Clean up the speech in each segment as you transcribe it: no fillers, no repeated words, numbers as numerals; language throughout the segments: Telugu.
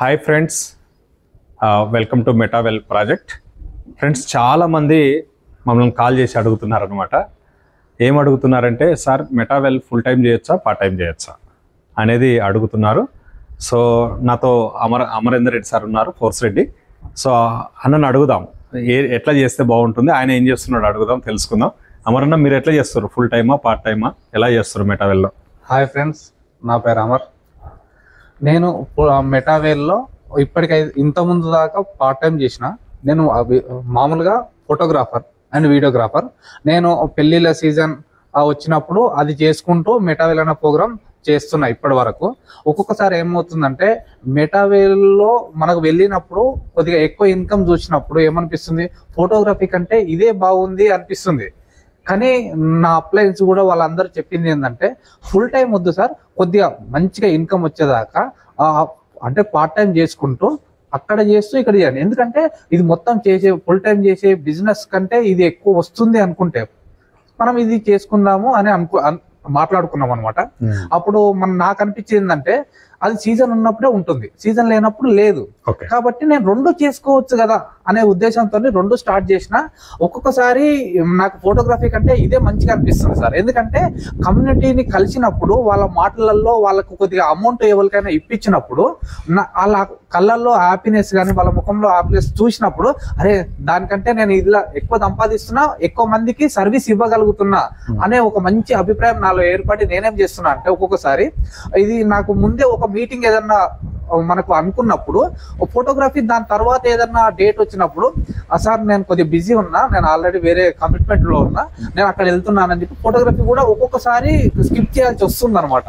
Hi friends, welcome to Metawell project. Friends, చాలామంది మమ్మల్ని కాల్ చేసి అడుగుతున్నారనమాట. ఏం అడుగుతున్నారంటే, సార్ మెటావెల్ ఫుల్ టైం చేయొచ్చా, పార్ట్ టైం చేయొచ్చా అనేది అడుగుతున్నారు. సో నాతో అమరేందర్ రెడ్డి సార్ ఉన్నారు, ఫోర్స్ రెడ్డి. సో అన్నను అడుగుదాం, ఎట్లా చేస్తే బాగుంటుంది, ఆయన ఏం చేస్తున్నాడు అడుగుదాం, తెలుసుకుందాం. అమరన్న, మీరు ఎట్లా చేస్తారు? ఫుల్ టైమా, పార్ట్ టైమా, ఎలా చేస్తారు మెటావెల్లో? హాయ్ ఫ్రెండ్స్, నా పేరు అమర్. నేను మెటావేల్లో ఇప్పటికైతే ఇంతకుముందు దాకా పార్ట్ టైం చేసిన. నేను మామూలుగా ఫోటోగ్రాఫర్ అండ్ వీడియోగ్రాఫర్. నేను పెళ్ళిళ్ళ సీజన్ వచ్చినప్పుడు అది చేసుకుంటూ మెటావేల్ అనే ప్రోగ్రామ్ చేస్తున్నా ఇప్పటి వరకు. ఒక్కొక్కసారి ఏమవుతుందంటే, మెటావేల్లో మనకు వెళ్ళినప్పుడు కొద్దిగా ఎక్కువ ఇన్కమ్ చూసినప్పుడు ఏమనిపిస్తుంది, ఫోటోగ్రఫీ కంటే ఇదే బాగుంది అనిపిస్తుంది. కానీ నా అప్లయన్స్ కూడా వాళ్ళందరూ చెప్పింది ఏంటంటే, ఫుల్ టైం వద్దు సార్, కొద్దిగా మంచిగా ఇన్కమ్ వచ్చేదాకా అంటే పార్ట్ టైం చేసుకుంటూ అక్కడ చేస్తూ ఇక్కడ చేయాలి. ఎందుకంటే ఇది మొత్తం చేసే ఫుల్ టైం చేసే బిజినెస్ కంటే ఇది ఎక్కువ వస్తుంది అనుకుంటే మనం ఇది చేసుకుందాము అని మాట్లాడుకున్నాం అనమాట. అప్పుడు నాకు అనిపించింది ఏంటంటే, అది సీజన్ ఉన్నప్పుడే ఉంటుంది, సీజన్ లేనప్పుడు లేదు. కాబట్టి నేను రెండు చేసుకోవచ్చు కదా అనే ఉద్దేశంతో రెండు స్టార్ట్ చేసిన. ఒక్కొక్కసారి నాకు ఫోటోగ్రఫీ కంటే ఇదే మంచిగా అనిపిస్తుంది సార్. ఎందుకంటే కమ్యూనిటీని కలిసినప్పుడు వాళ్ళ మాటలలో వాళ్ళకు కొద్దిగా అమౌంట్ ఎవరికైనా ఇప్పించినప్పుడు వాళ్ళ కళ్ళల్లో హ్యాపీనెస్ కానీ వాళ్ళ ముఖంలో హ్యాపీనెస్ చూసినప్పుడు, అరే దానికంటే నేను ఇలా ఎక్కువ సంపాదిస్తున్నా, ఎక్కువ మందికి సర్వీస్ ఇవ్వగలుగుతున్నా అనే ఒక మంచి అభిప్రాయం నాలో ఏర్పడి నేనేం చేస్తున్నా అంటే, ఒక్కొక్కసారి ఇది నాకు ముందే ఒక మీటింగ్ ఏదన్నా మనకు అనుకున్నప్పుడు ఫోటోగ్రఫీ దాని తర్వాత ఏదన్నా డేట్ వచ్చినప్పుడు, సార్ నేను కొద్దిగా బిజీ ఉన్నా, నేను ఆల్రెడీ వేరే కమిట్మెంట్ లో ఉన్నా, నేను అక్కడ వెళ్తున్నానని చెప్పి ఫోటోగ్రఫీ కూడా ఒక్కొక్కసారి స్కిప్ చేయాల్సి వస్తుంది అనమాట.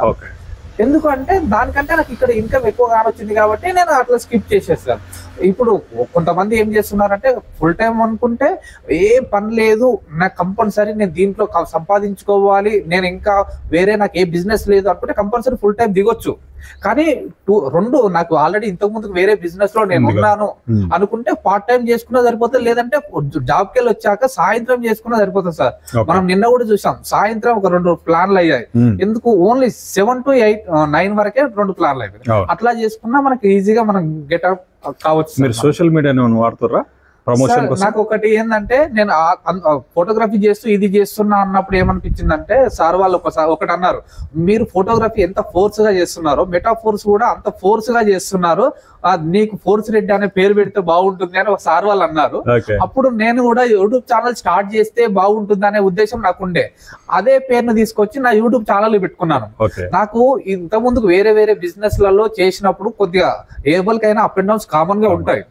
ఎందుకంటే దానికంటే నాకు ఇక్కడ ఇన్కమ్ ఎక్కువ కానొచ్చింది కాబట్టి నేను అట్లా స్కిప్ చేసేస్తాను. ఇప్పుడు కొంతమంది ఏం చేస్తున్నారంటే, ఫుల్ టైం అనుకుంటే ఏం పని లేదు, నాకు కంపల్సరీ నేను దీంట్లో సంపాదించుకోవాలి, నేను ఇంకా వేరే నాకు ఏ బిజినెస్ లేదు అనుకుంటే కంపల్సరీ ఫుల్ టైం దిగొచ్చు. కానీ రెండు నాకు ఆల్రెడీ ఇంతకు ముందు వేరే బిజినెస్ లో నేను ఉన్నాను అనుకుంటే పార్ట్ టైం చేసుకున్నా సరిపోతుంది, లేదంటే జాబ్కి వెళ్ళి వచ్చాక సాయంత్రం చేసుకున్నా సరిపోతుంది సార్. మనం నిన్న కూడా చూసాం, సాయంత్రం ఒక 2 ప్లాన్లు అయ్యాయి. ఎందుకు ఓన్లీ 7 to 8, 9 వరకే 2 ప్లాన్లు అయిపోయాయి. అట్లా చేసుకున్నా మనకి ఈజీగా మనం గెటప్ కావచ్చు. మీరు సోషల్ మీడియాని వాడుతుర్రా ప్రమోషన్ కోసం? నాకు ఒకటి ఏంటంటే, నేను ఫోటోగ్రఫీ చేస్తూ ఇది చేస్తున్నా అన్నప్పుడు ఏమనిపించిందంటే, సార్ వాళ్ళు ఒకటి అన్నారు, మీరు ఫోటోగ్రఫీ ఎంత ఫోర్స్ గా చేస్తున్నారో మెటా ఫోర్స్ కూడా అంత ఫోర్స్ గా చేస్తున్నారు, నీకు ఫోర్స్ రెడ్డి అనే పేరు పెడితే బాగుంటుంది అని ఒక సార్ వాళ్ళు అన్నారు. అప్పుడు నేను కూడా యూట్యూబ్ ఛానల్ స్టార్ట్ చేస్తే బాగుంటుంది అనే ఉద్దేశం నాకు ఉండే. అదే పేరును తీసుకొచ్చి నా యూట్యూబ్ ఛానల్ పెట్టుకున్నాను. నాకు ఇంత ముందుకు వేరే వేరే బిజినెస్ లలో చేసినప్పుడు కొద్దిగా ఏబుల్కైనా అప్ అండ్ డౌన్స్ కామన్ గా ఉంటాయి.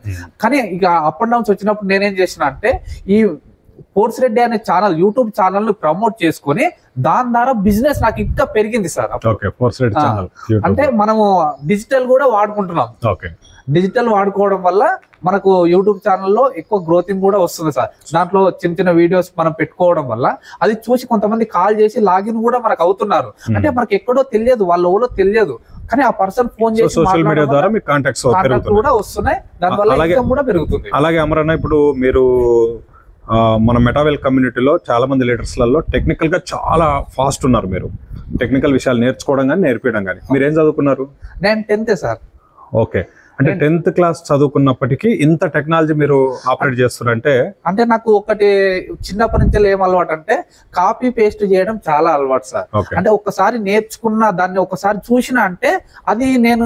కానీ ఇక అప్ అండ్ డౌన్స్ వచ్చినప్పుడు నేనేం చేసిన అంటే, ఈ ఫోర్స్ రెడ్డి అనే ఛానల్ యూట్యూబ్ ఛానల్ ను ప్రమోట్ చేసుకుని దాని ద్వారా బిజినెస్ నాకు ఇంకా పెరిగింది సార్. అంటే మనము డిజిటల్ కూడా వాడుకుంటున్నాం. డిజిటల్ వాడుకోవడం వల్ల మనకు యూట్యూబ్ ఛానల్లో ఎక్కువ గ్రోతింగ్ కూడా వస్తుంది సార్. దాంట్లో చిన్న చిన్న వీడియోస్ మనం పెట్టుకోవడం వల్ల అది చూసి కొంతమంది కాల్ చేసి లాగిన్ కూడా మనకు అవుతున్నారు. అంటే మనకి ఎక్కడో తెలియదు, వాళ్ళ ఊళ్ళో తెలియదు, కానీ ఆ పర్సన్ ఫోన్ చేసి సోషల్ మీడియా ద్వారా మీ కాంటాక్ట్స్ కూడా వస్తున్నాయి, దానివల్ల ఇన్కమ్ కూడా పెరుగుతుంది. అలాగే అమరన్న, ఇప్పుడు మీరు మన మెటావెల్ కమ్యూనిటీలో చాలా మంది లీడర్స్లలో టెక్నికల్ గా చాలా ఫాస్ట్ ఉన్నారు. మీరు టెక్నికల్ విషయాలు నేర్చుకోవడం కానీ నేర్పించడం కానీ. మీరు ఏం చదువుకున్నారు? నేను 10th సార్. ఓకే, అంటే 10th క్లాస్ చదువుకున్నప్పటికీ ఇంత టెక్నాలజీ మీరు ఆపరేట్ చేస్తున్నారంటే, అంటే నాకు ఒకటి చిన్నప్పటి నుంచి ఏం అలవాటు అంటే, కాపీ పేస్ట్ చేయడం చాలా అలవాటు సార్. అంటే ఒక్కసారి నేర్చుకున్న దాన్ని ఒకసారి చూసిన అంటే అది నేను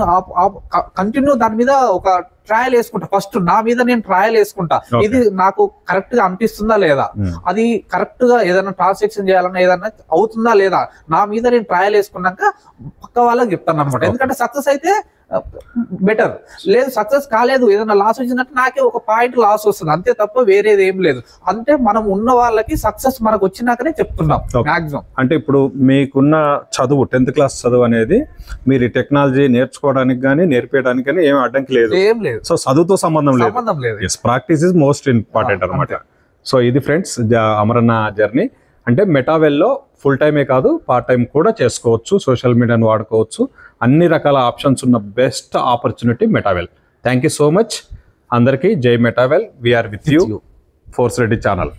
కంటిన్యూ దాని మీద ఒక ట్రయల్ వేసుకుంటా. ఫస్ట్ నా మీద నేను ట్రయల్ వేసుకుంటా, ఇది నాకు కరెక్ట్ గా అనిపిస్తుందా లేదా, అది కరెక్ట్ గా ఏదైనా ట్రాన్సాక్షన్ చేయాలన్నా ఏదైనా అవుతుందా లేదా, నా మీద నేను ట్రయల్ వేసుకున్నాక పక్క వాళ్ళకి చెప్తాను అనమాట. ఎందుకంటే సక్సెస్ అయితే బెటర్, లేదు సక్సెస్ కాలేదు, ఏదైనా లాస్ వచ్చిందంటే నాకే ఒక పాయింట్ లాస్ వస్తుంది, అంతే తప్ప వేరేది ఏం లేదు. అంటే మనం ఉన్న వాళ్ళకి సక్సెస్ మనకు వచ్చినాకనే చెప్తున్నాం మాక్సిమం. అంటే ఇప్పుడు మీకున్న చదువు 10th క్లాస్ చదువు అనేది మీరు టెక్నాలజీ నేర్చుకోవడానికి కానీ నేర్పించడానికి కానీ ఏం అడ్డంకి లేదు, ఏం లేదు. సో చదువుతో సంబంధం లేదు. ప్రాక్టీస్ ఇస్ మోస్ట్ ఇంపార్టెంట్ అనమాట. సో ఇది ఫ్రెండ్స్ అమరన్న జర్నీ. అంటే మెటావెల్లో ఫుల్ టైమే కాదు, పార్ట్ టైం కూడా చేసుకోవచ్చు, సోషల్ మీడియాను వాడుకోవచ్చు, అన్ని రకాల ఆప్షన్స్ ఉన్న best opportunity Metawell. Thank you so much అందరికీ. Jai Metawell, we're with you, force Reddy channel.